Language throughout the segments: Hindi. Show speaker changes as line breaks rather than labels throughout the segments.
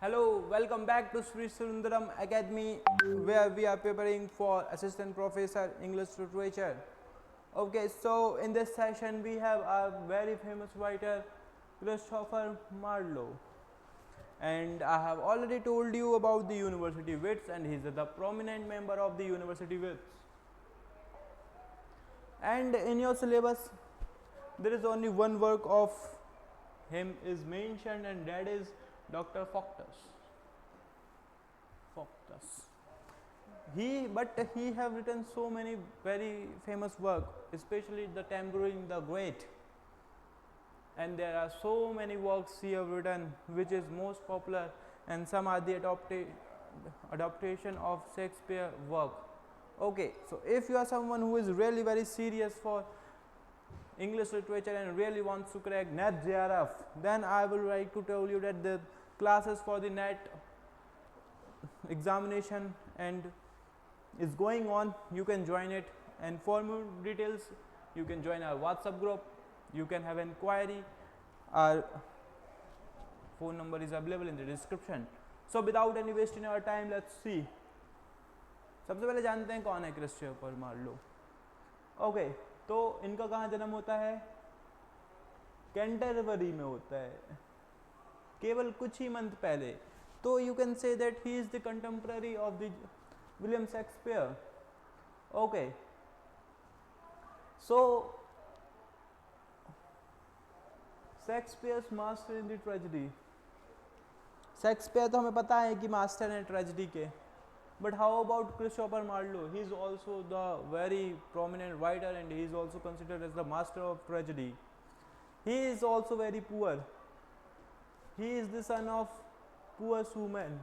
Hello, welcome back to Sri Sundaram Academy, where we are preparing for Assistant Professor English Literature. Okay, so in this session we have a very famous writer, Christopher Marlowe, and I have already told you about the University Wits, and he is the prominent member of the University Wits. And in your syllabus, there is only one work of him is mentioned, and that is Dr. Faulkner's. He have written so many very famous work, especially the Tambourine the Great, and there are so many works he have written which is most popular, and some are the adaptation of Shakespeare work. Okay, so if you are someone who is really very serious for English literature and really wants to crack NET JRF, then I will like to tell you that the classes for the NET examination and is going on. You can join it, and for more details you can join our WhatsApp group. You can have inquiry. Our phone number is available in the description. So without any wasting our time, let's see. सबसे पहले जानते हैं कौन है क्रिस्टोफर मार्लो. ओके, तो इनका कहाँ जन्म होता है? कैंटरबरी में होता है, केवल कुछ ही मंथ पहले. तो you can say that he is the contemporary of the William Shakespeare. Okay, so Shakespeare's master in the tragedy. Shakespeare तो हमें पता है कि मास्टर हैं ट्रेजेडी के, but how about Christopher Marlowe? He is also the very prominent writer, and he is also considered as the master of tragedy. He is also very poor. He is the son of poor woman.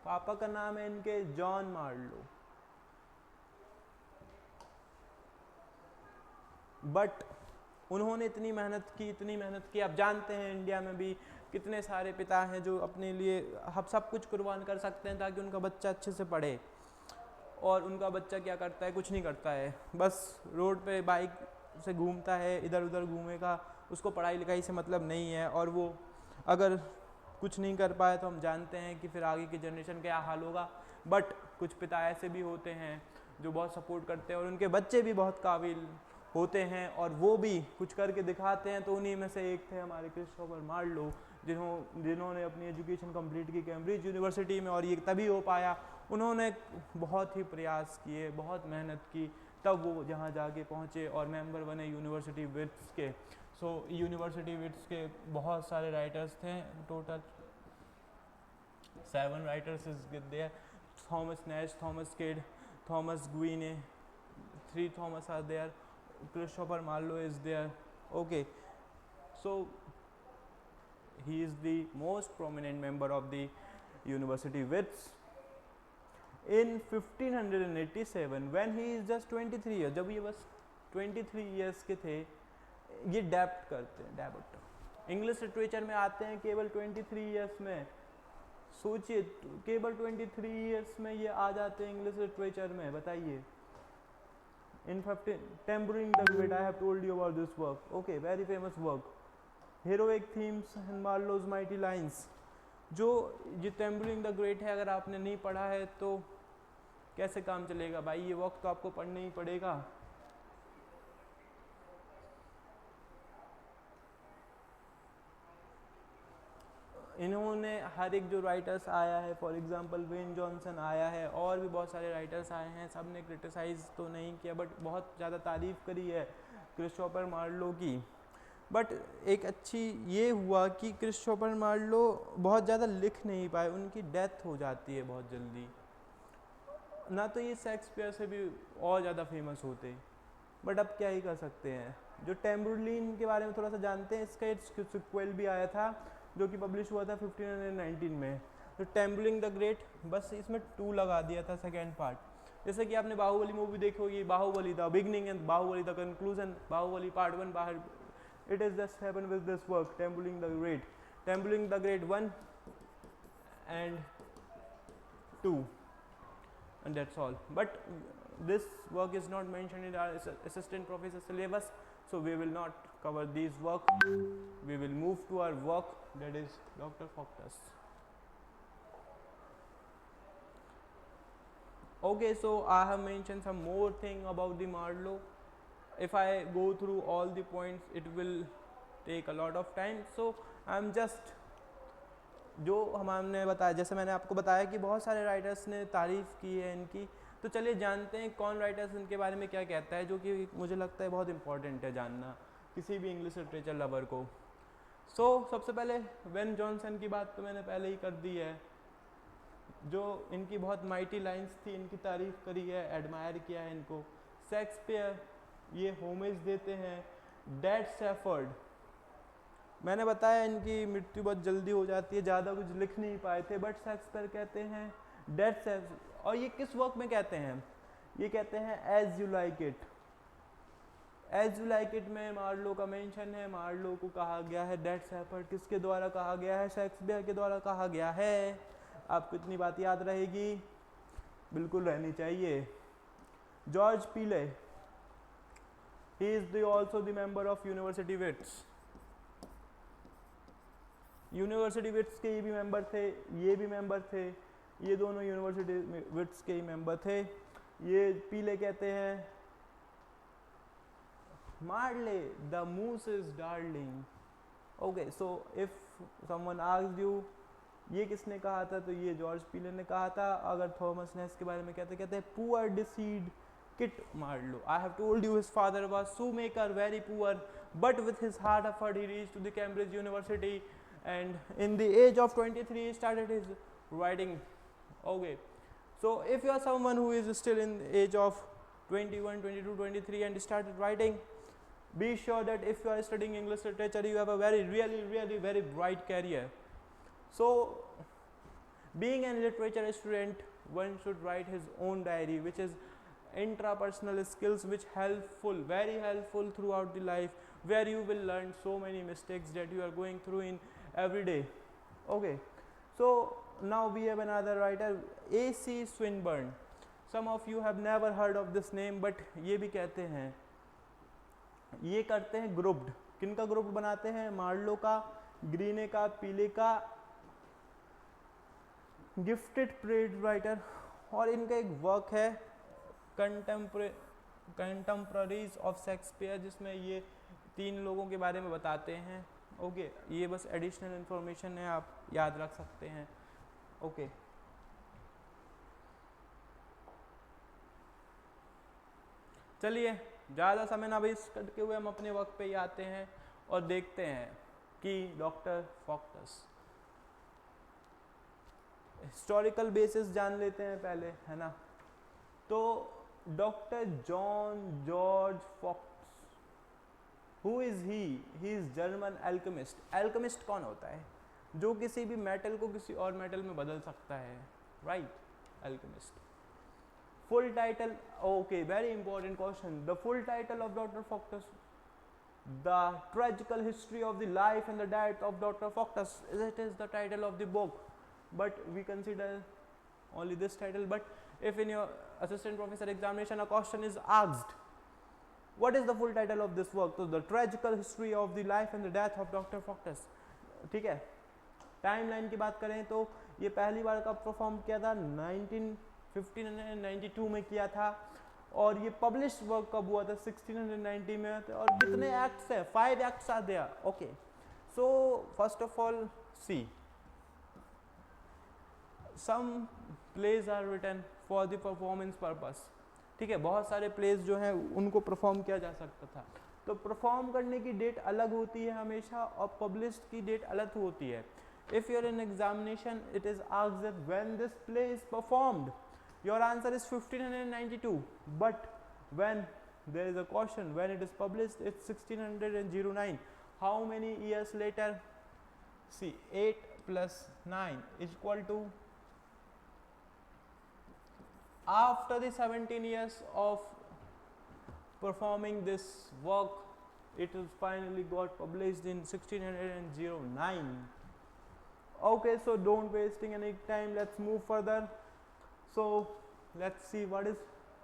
पापा का नाम है इनके जॉन मार्लो. बट उन्होंने इतनी मेहनत की. आप जानते हैं इंडिया में भी कितने सारे पिता हैं जो अपने लिए हम सब कुछ कुर्बान कर सकते हैं ताकि उनका बच्चा अच्छे से पढ़े, और उनका बच्चा क्या करता है? कुछ नहीं करता है, बस रोड पे बाइक से घूमता है, इधर उधर घूमेगा, उसको पढ़ाई लिखाई से मतलब नहीं है, और वो अगर कुछ नहीं कर पाए तो हम जानते हैं कि फिर आगे की जनरेशन क्या हाल होगा. बट कुछ पिता ऐसे भी होते हैं जो बहुत सपोर्ट करते हैं, और उनके बच्चे भी बहुत काबिल होते हैं और वो भी कुछ करके दिखाते हैं. तो उन्हीं में से एक थे हमारे क्रिस्टोफर मार्लो, जिन्होंने अपनी एजुकेशन कंप्लीट की कैम्ब्रिज यूनिवर्सिटी में, और ये तभी हो पाया. उन्होंने बहुत ही प्रयास किए, बहुत मेहनत की, तब वो जहाँ जाके पहुँचे और मेंबर बने यूनिवर्सिटी विट्स के. सो यूनिवर्सिटी विट्स के बहुत सारे राइटर्स थे, total 7 writers is there. Thomas Nash, Thomas Kyd, Thomas Gwynne, 3 Thomas are there. Christopher Marlowe is there. Okay, so he is the most prominent member of the University Wits. In 1587, when he is just 23 years, जब ये बस 23 years के थे, ये डेब्ट करते हैं. डेब्ट इंग्लिश लिटरेचर में आते हैं केवल 23 years में. सोचिए, केवल 23 years में ये आ जाते हैं इंग्लिश लिटरेचर में. बताइए. In 15, Tambourine the Great, I have told you about this work. Okay, very famous work. Heroic themes and Marlowe's mighty lines. जो ये Tambourine the Great है, अगर आपने नहीं पढ़ा है तो कैसे काम चलेगा भाई? ये वर्क तो आपको पढ़ना ही पड़ेगा. इन्होंने हर एक जो राइटर्स आया है, फॉर एग्जांपल वेन जॉनसन आया है, और भी बहुत सारे राइटर्स आए हैं, सब ने क्रिटिसाइज़ तो नहीं किया बट बहुत ज़्यादा तारीफ़ करी है क्रिस्टोफर मार्लो की. बट एक अच्छी ये हुआ कि क्रिस्टोफर मार्लो बहुत ज़्यादा लिख नहीं पाए, उनकी डेथ हो जाती है बहुत जल्दी. ना तो ये शेक्सपियर से भी और ज़्यादा फेमस होते, बट अब क्या ही कर सकते हैं. जो टेम्बरलिन के बारे में थोड़ा सा जानते हैं, इसका एक सिक्वल भी आया था जो कि पब्लिश हुआ था 1519 में. तो टेम्बलिंग द ग्रेट, बस इसमें 2 लगा दिया था सेकेंड पार्ट. जैसे कि आपने बाहुबली मूवी देखी होगी, Baahubali the beginning and Baahubali the conclusion, Baahubali part 1 बाहर. It is just happen with this work, Tamburlaine the Great. Tamburlaine the Great 1 and 2, and that's all. But this work is not mentioned in our assistant professor syllabus, so we will not cover these work, we will move to our work, that is Dr. Foctus. Okay, so I have mentioned some more thing about the Marlowe. If I go through all the points, it will take a lot of time, so I am just जो हमने बताया, जैसे मैंने आपको बताया कि बहुत सारे राइटर्स ने तारीफ़ की है इनकी, तो चलिए जानते हैं कौन राइटर्स इनके बारे में क्या कहता है, जो कि मुझे लगता है बहुत इंपॉर्टेंट है जानना किसी भी इंग्लिश लिटरेचर लवर को। सबसे पहले वेन जॉनसन की बात तो मैंने पहले ही कर दी है, जो इनकी बहुत माइटी लाइंस थी, इनकी तारीफ़ करी है, एडमायर किया है इनको। शेक्सपियर ये होमेज देते हैं। डेड सैफर्ड, मैंने बताया इनकी मृत्यु बहुत जल्दी हो जाती है, ज़्यादा कुछ लिख नहीं पाए थे, बट शेक्सपियर कहते हैं डेड सैफर्ड। और ये किस वर्क में कहते हैं? ये कहते हैं as you like it. As you like it में मार्लो का मेंशन है, मार्लो को कहा गया है डेड सैफर्ड किसके द्वारा कहा गया है? शेक्सपियर के द्वारा कहा गया है। आपको इतनी बात याद रहेगी, बिल्कुल रहनी चाहिए। George Peele, he is the also the member of university Wits. University Wits के ये भी मेंबर थे, ये भी मेंबर थे, ये दोनों यूनिवर्सिटी विट्स के ही मेंबर थे। ये पीले कहते हैं Marlowe the muse is darling. Okay, so if someone asked you ये किसने कहा था, तो ये जॉर्ज पीले ने कहा था। अगर थॉमस नेस के बारे में कहते हैं poor decide Kit Marlowe. I have told you his father was shoemaker, very poor, but with his hard effort he reached to the Cambridge University, and in the age of 23 he started his writing. Okay, so if you are someone who is still in the age of 21, 22, 23 and started writing, be sure that if you are studying English literature, you have a really very bright career. So being a literature student, one should write his own diary, which is intrapersonal skills which very helpful throughout the life, where you will learn so many mistakes that you are going through in every day. Okay, so now we have another writer, A.C. Swinburne. Some of you have never heard of this name, but ये भी कहते हैं, ये करते हैं ग्रुप्ड। किनका ग्रुप्ड बनाते हैं? मार्लो का, ग्रीने का, पीले का। गिफ्टेड प्रेड राइटर, और इनका एक वर्क है कंटेम्पररीज ऑफ शेक्सपियर, जिसमें ये 3 लोगों के बारे में बताते हैं। ओके, ये बस एडिशनल इंफॉर्मेशन है, आप याद रख सकते हैं। ओके, चलिए ज़्यादा समय ना वेस्ट करते हुए हम अपने वर्क पे ही आते हैं और देखते हैं कि डॉक्टर फॉक्टस, हिस्टोरिकल बेसिस जान लेते हैं पहले, है ना। तो doctor John George Fox, who is he is German alchemist. Alchemist कौन होता है? जो किसी भी मेटल को किसी और मेटल में बदल सकता है, right, Alchemist. Full title, okay, very important question, the full title of Doctor Faustus, the tragical history of the life and the death of Doctor Faustus, it is the title of the book, but we consider only this title. But if in your assistant professor examination a question is asked, what is the full title of this work, so the tragical history of the life and the death of Dr. Foctus, ठीक है। टाइमलाइन की बात करें तो ये पहली बार कब परफॉर्म किया था? 1592 में किया था, और ये पब्लिश वर्क कब हुआ था? 1690 में। और कितने एक्ट्स है? 5 acts are there. Okay, so first of all see, some plays are written for the performance purpose, ठीक है। बहुत सारे प्लेस जो हैं उनको परफॉर्म किया जा सकता था, तो परफॉर्म करने की डेट अलग होती है हमेशा, और पब्लिश्ड की डेट अलग होती है। If you are in examination it is asked that when this play is performed, your answer is 1592, but when there is a question when it is published it's 1609। How many years later? See 8 + 9 is equal to, after the 17 years of performing this work, it was finally got published in 1609. Okay, so don't wasting any time, let's move further. So let's see what is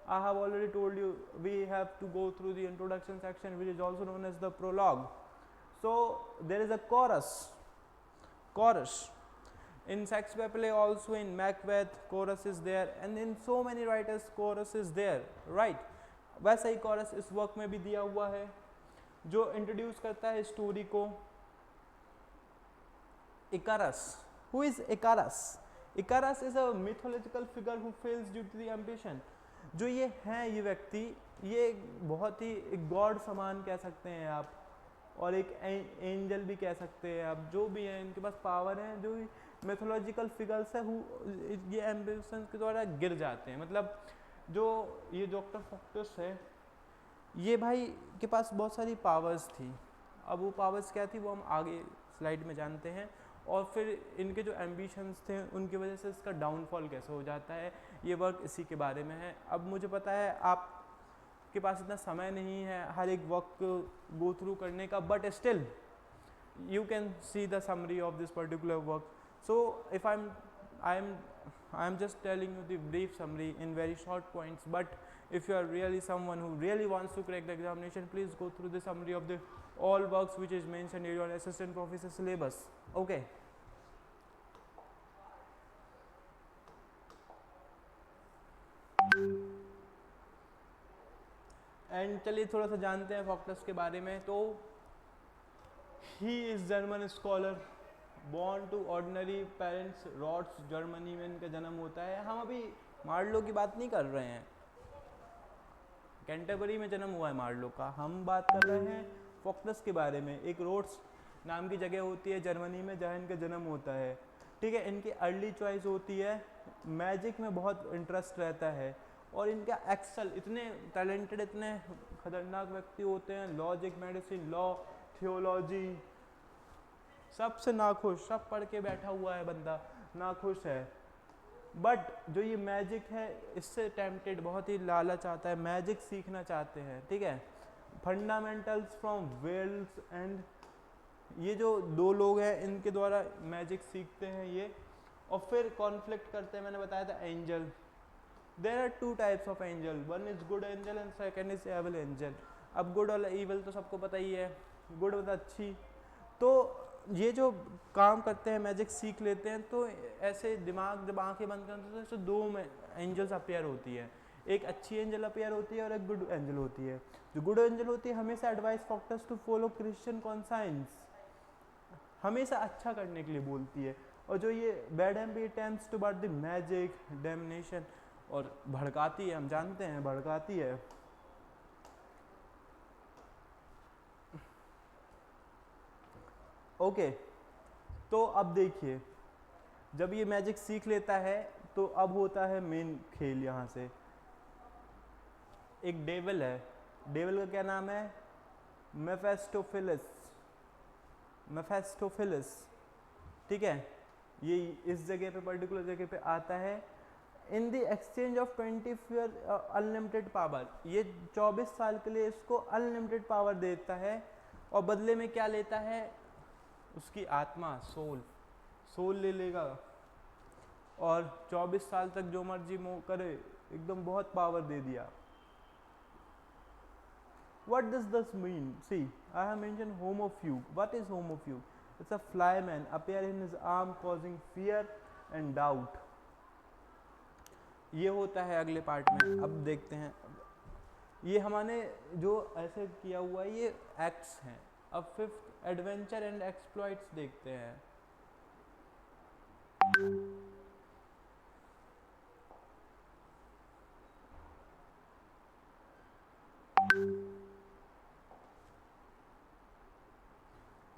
I have already told you we have to go through the introduction section, which is also known as the prologue. So there is a chorus in Shakespeare play, also in Macbeth chorus is there, and in so many writers chorus is there, right? वैसा ही chorus इस वर्क में भी दिया हुआ है, जो इंट्रोड्यूस करता है स्टोरी को। Icarus. Who is Icarus? Icarus is a mythological figure who fails due to the ambition. जो ये हैं, ये व्यक्ति, ये बहुत ही एक गॉड समान कह सकते हैं आप, और एक एंजल भी कह सकते हैं आप, जो भी हैं इनके पास पावर है, जो mythological figures है, ये ambition के द्वारा गिर जाते हैं। मतलब जो ये डॉक्टर फॉक्टस है, ये भाई के पास बहुत सारी पावर्स थी। अब वो पावर्स क्या थी वो हम आगे स्लाइड में जानते हैं, और फिर इनके जो एम्बिशंस थे उनकी वजह से इसका डाउनफॉल कैसे हो जाता है, ये वर्क इसी के बारे में है। अब मुझे पता है आपके पास इतना समय नहीं है हर एक वर्क को गो थ्रू करने का, but still you can see the summary of this particular work. So if I am just telling you the brief summary in very short points, but if you are really someone who really wants to crack the examination, please go through the summary of the all works which is mentioned in your assistant professor syllabus. Okay. And चलिए थोड़ा सा जानते हैं फॉक्टस के बारे में। तो he is German scholar born to ordinary parents, Rhodes Germany में इनका जन्म होता है। हम अभी मार्लो की बात नहीं कर रहे हैं, कैंटरबरी में जन्म हुआ है मार्लो का, हम बात कर रहे हैं फॉक्टस के बारे में। एक रोड्स नाम की जगह होती है जर्मनी में जहाँ इनका जन्म होता है, ठीक है। इनकी अर्ली चॉइस होती है, मैजिक में बहुत इंटरेस्ट रहता है, और इनका एक्सेल, इतने टैलेंटेड, इतने खतरनाक व्यक्ति होते हैं, लॉजिक, मेडिसिन, लॉ, थियोलॉजी, सबसे नाखुश, सब पढ़ के बैठा हुआ है बंदा, नाखुश है। बट जो ये मैजिक है इससे टेम्पटेड, बहुत ही लालच आता है, मैजिक सीखना चाहते हैं, ठीक है। फंडामेंटल्स फ्रॉम वेल्स एंड, ये जो दो लोग हैं इनके द्वारा मैजिक सीखते हैं ये, और फिर कॉन्फ्लिक्ट करते हैं। मैंने बताया था angel, there are two types of angel, one is good angel and second is evil angel. अब गुड और इविल तो सबको पता ही है, गुड मतलब अच्छी। तो ये जो काम करते हैं, मैजिक सीख लेते हैं, तो ऐसे दिमाग जब आंखें बंद करते हैं तो दो एंजल्स अपेयर होती है, एक अच्छी एंजल अपेयर होती है और एक गुड एंजल होती है। जो गुड एंजल होती है हमेशा advice Faustus to follow Christian conscience, हमेशा अच्छा करने के लिए बोलती है। और जो ये बैड एम्बिटेंस टू बाट द मैजिक डैमिनेशन, और भड़काती है, हम जानते हैं भड़काती है। ओके, तो अब देखिए जब ये मैजिक सीख लेता है तो अब होता है मेन खेल। यहाँ से एक डेविल है, डेविल का क्या नाम है, मेफेस्टोफिलिस, ठीक है। ये इस जगह पे, पर्टिकुलर जगह पे आता है। In the exchange of 20 year unlimited power, ये 24 साल के लिए इसको अनलिमिटेड पावर देता है, और बदले में क्या लेता है, उसकी आत्मा, सोल ले लेगा, और 24 साल तक जो मर्जी करे, एकदम बहुत पावर दे दिया। What does this mean? See, I have mentioned homofugue. What is homofugue? It's a flyman appear in his arm causing fear and doubt. ये होता है अगले पार्ट में, अब देखते हैं। ये हमने जो ऐसे किया हुआ है ये एक्ट्स हैं। अब फिफ्थ एडवेंचर एंड एक्सप्लॉइट्स देखते हैं।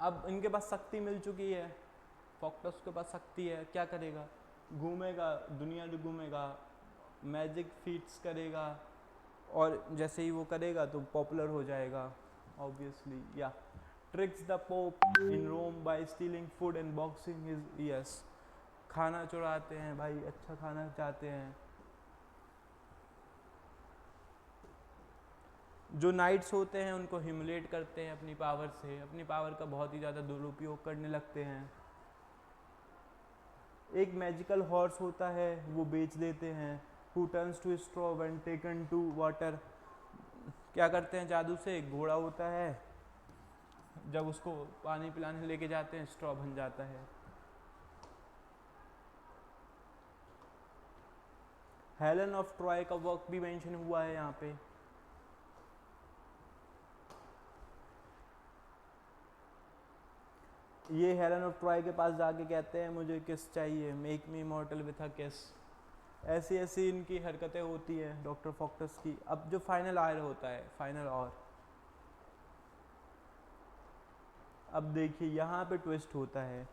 अब इनके पास शक्ति मिल चुकी है, फॉक्टस के पास शक्ति है, क्या करेगा, घूमेगा, दुनिया में घूमेगा, मैजिक फीट्स करेगा, और जैसे ही वो करेगा तो पॉपुलर हो जाएगा ऑब्वियसली। या tricks the pope in Rome by stealing food and boxing his ears, खाना चुराते हैं भाई, अच्छा खाना चाहते हैं। जो नाइट्स होते हैं उनको ह्यूमिलेट करते हैं अपनी पावर से, अपनी पावर का बहुत ही ज़्यादा दुरुपयोग करने लगते हैं। एक मैजिकल हॉर्स होता है वो बेच देते हैं, who turns to straw when taken to water. क्या करते हैं जादू से, एक घोड़ा होता है, जब उसको पानी पिलाने लेके जाते हैं स्ट्रॉ बन जाता है। हेलन ऑफ ट्रॉय का वर्क भी मेंशन हुआ है यहाँ पे। ये हेलन ऑफ ट्रॉय के पास जाके कहते हैं मुझे किस चाहिए, make me immortal with a किस। ऐसी ऐसी इनकी हरकतें होती है डॉक्टर फॉक्टस की। अब जो फाइनल आयर होता है, फाइनल और, अब देखिए यहाँ पे ट्विस्ट होता है।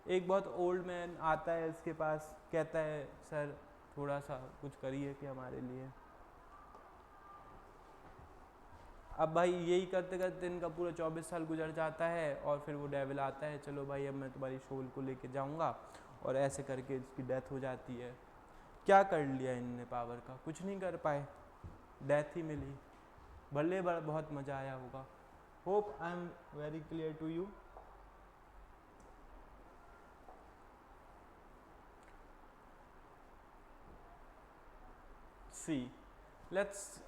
एक बहुत ओल्ड मैन आता है इसके पास, कहता है सर थोड़ा सा कुछ करिए कि हमारे लिए। अब भाई यही करते करते इनका पूरा 24 साल गुजर जाता है और फिर वो डेविल आता है, चलो भाई अब मैं तुम्हारी शोल को लेके जाऊंगा, और ऐसे करके इसकी डेथ हो जाती है। क्या कर लिया इनने पावर का, कुछ नहीं कर पाए, डेथ ही मिली। भले बहुत मज़ा आया होगा। Hope I am very clear to you. See let's,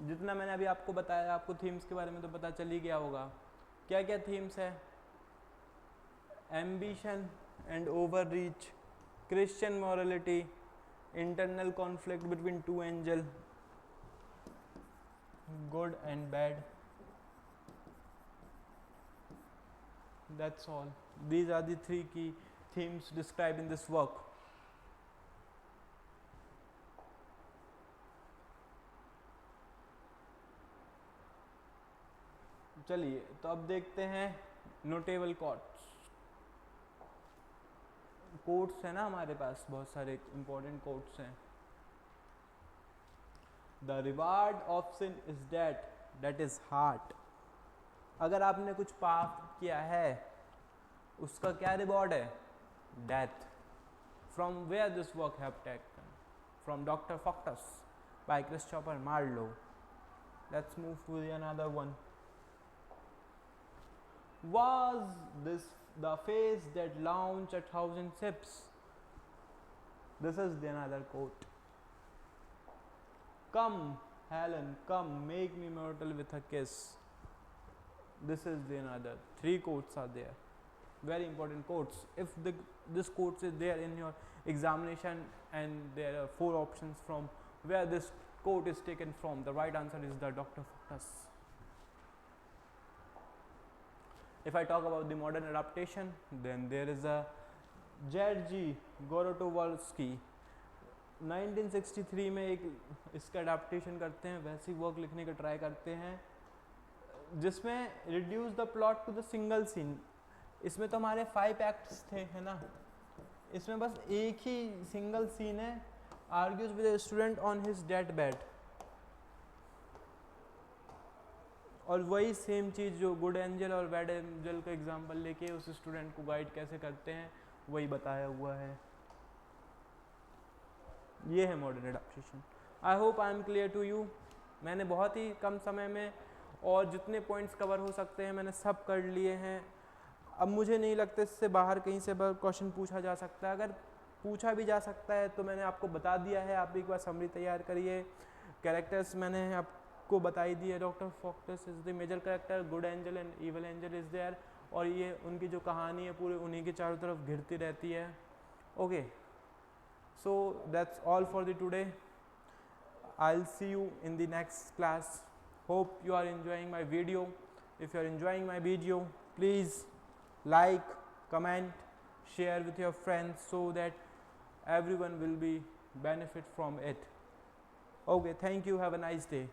जितना मैंने अभी आपको बताया, आपको थीम्स के बारे में तो पता चल ही गया होगा। क्या क्या थीम्स है? Ambition and over reach, Christian morality, internal conflict between two angel, good and bad, that's all. These are the three key themes described in this work. चलिए तो अब देखते हैं नोटेबल कोट्स। कोट्स है ना हमारे पास, बहुत सारे इंपॉर्टेंट कोट्स हैं। The reward of sin is that is heart. अगर आपने कुछ पाप किया है उसका क्या रिवॉर्ड है? Death. From where this work have taken? From Doctor Faustus by Christopher Marlowe. Let's move to another one. Was this the phase that launched 1,000 ships? This is the another quote. Come, Helen, come, make me immortal with a kiss. This is the another. 3 quotes are there. Very important quotes. If this quote is there in your examination and there are 4 options from where this quote is taken from, the right answer is the Dr. Focus. If I talk about the modern adaptation, then there is a Jerzy Gorotowski। 1963 में एक इसका अडाप्टेशन करते हैं, वैसी वर्क लिखने का ट्राई करते हैं जिसमें reduce the plot to the single scene. इसमें तो हमारे 5 एक्ट्स थे, है ना, इसमें बस एक ही सिंगल सीन है। Argues with a student on his death bed, और वही सेम चीज़ जो गुड एंजल और बैड एंजल का एग्जांपल लेके उस स्टूडेंट को गाइड कैसे करते हैं वही बताया हुआ है। ये है modern adaptation. I hope I am clear to you. मैंने बहुत ही कम समय में और जितने पॉइंट्स कवर हो सकते हैं मैंने सब कर लिए हैं। अब मुझे नहीं लगता इससे बाहर कहीं से क्वेश्चन पूछा जा सकता है। अगर पूछा भी जा सकता है तो मैंने आपको बता दिया है, आप एक बार समरी तैयार करिए। कैरेक्टर्स मैंने आपको बताई दी है। Doctor Faustus is the major character, good angel and evil angel is there, और ये उनकी जो कहानी है पूरी उन्हीं के चारों तरफ घिरती रहती है। Okay, so that's all for the today. I'll see you in the next class. Hope you are enjoying my video. If you are enjoying my video, please like, comment, share with your friends so that everyone will be benefit from it. Okay, thank you, have a nice day.